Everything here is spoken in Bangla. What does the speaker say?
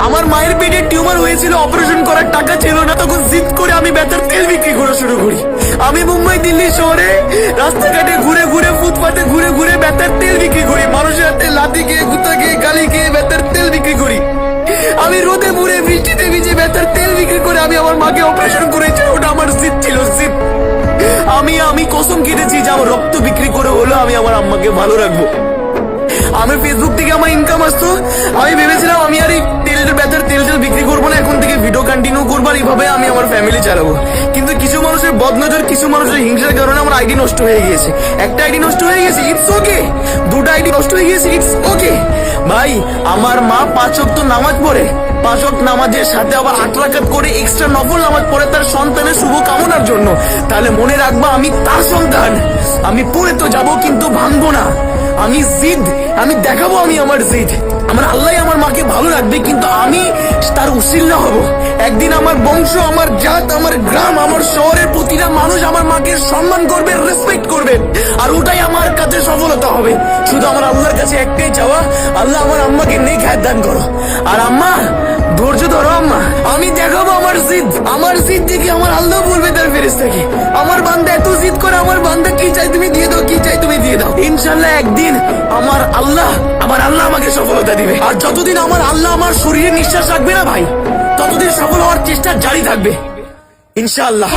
আমার মায়ের পেটে টিউমার হয়েছিল, অপারেশন করার টাকা ছিল না, তখন জিদ করে আমি বেতার তেল বিক্রি করা শুরু করি। আমি মুম্বাই দিল্লি শহরে রাস্তাঘাটে ঘুরে ঘুরে, ফুটপাতে ঘুরে ঘুরে বেতার তেল বিক্রি করি। মানুষের হাতে লাথি খেয়ে, গুতা খেয়ে, গালি খেয়ে বেতার তেল বিক্রি করি। আমি রোদে মুড়ে বৃষ্টিতে ভিজে বেতার তেল বিক্রি করে আমি আমার মাকে অপারেশন করেছি। ওটা আমার জিদ ছিল, জিদ। আমি কসম কেটেছি যে আমার রক্ত বিক্রি করে হলো আমি আমার আম্মাকে ভালো রাখবো। আমার ফেসবুক থেকে আমার ইনকাম আসতো, আমি ভেবেছিলাম আমি আর এই বেতার তেল বিক্রি করবো না, এখন থেকে ভিডিও কন্টিনিউ করবো, আর এইভাবে আমি আমার ফ্যামিলি চালাবো। কিন্তু কিছু মানুষের বদনজর, কিছু মানুষের হিংসার কারণে আমার আইডি নষ্ট হয়ে গিয়েছে। একটা আইডি নষ্ট হয়ে গেছে, ইটস ওকে। দুটো আইডি নষ্ট হয়ে গিয়েছে, ইটস ওকে। ভাই, আমার মা 5 ওয়াক্ত নামাজ পড়ে, 5 ওয়াক্ত নামাজের সাথে আবার 8 রাকাত করে এক্সট্রা নফল নামাজ পড়ে তার সন্তানের শুভ কামনার জন্য। তাহলে মনে রাখবা, আমি তার সন্তান। আমি পড়ে তো যাবো, কিন্তু ভাঙবো না। আমি জিদ, আমি দেখাবো আমি আমার জিদ। আমার আল্লাহ আমার মাকে ভালো রাখবে, কিন্তু আমি তার উসিলা হব। একদিন আমার বংশ, আমার জাত, আমার গ্রাম, আমার শহরের প্রতিটা মানুষ আমার মাকে সম্মান করবে, রেসপেক্ট করবে, আর ওটাই আমার কাছে সফলতা হবে। শুধু আমার আল্লাহর কাছে একটাই চাওয়া, আল্লাহ আমার আম্মাকে নেক হায়াত দান করো। আর আম্মা, ধৈর্য ধরো আম্মা, আমি দেখাবো আমার জিদ। আমার জিদ দেখে আমার আল্লাহ বলবে তার ফেরেশতাকে, আমার বান্দা এত জিদ করে, আমার বান্দা কি চাই তুমি দিয়ে দাও, কি চাই তুমি দিয়ে দাও। ইনশাল্লাহ একদিন আমার আল্লাহ আমাকে সফলতা দিবে। আর যতদিন আমার আল্লাহ আমার শরীরে নিঃশ্বাস রাখবে না ভাই, ততদিন সফল হওয়ার চেষ্টা জারি থাকবে ইনশাআল্লাহ।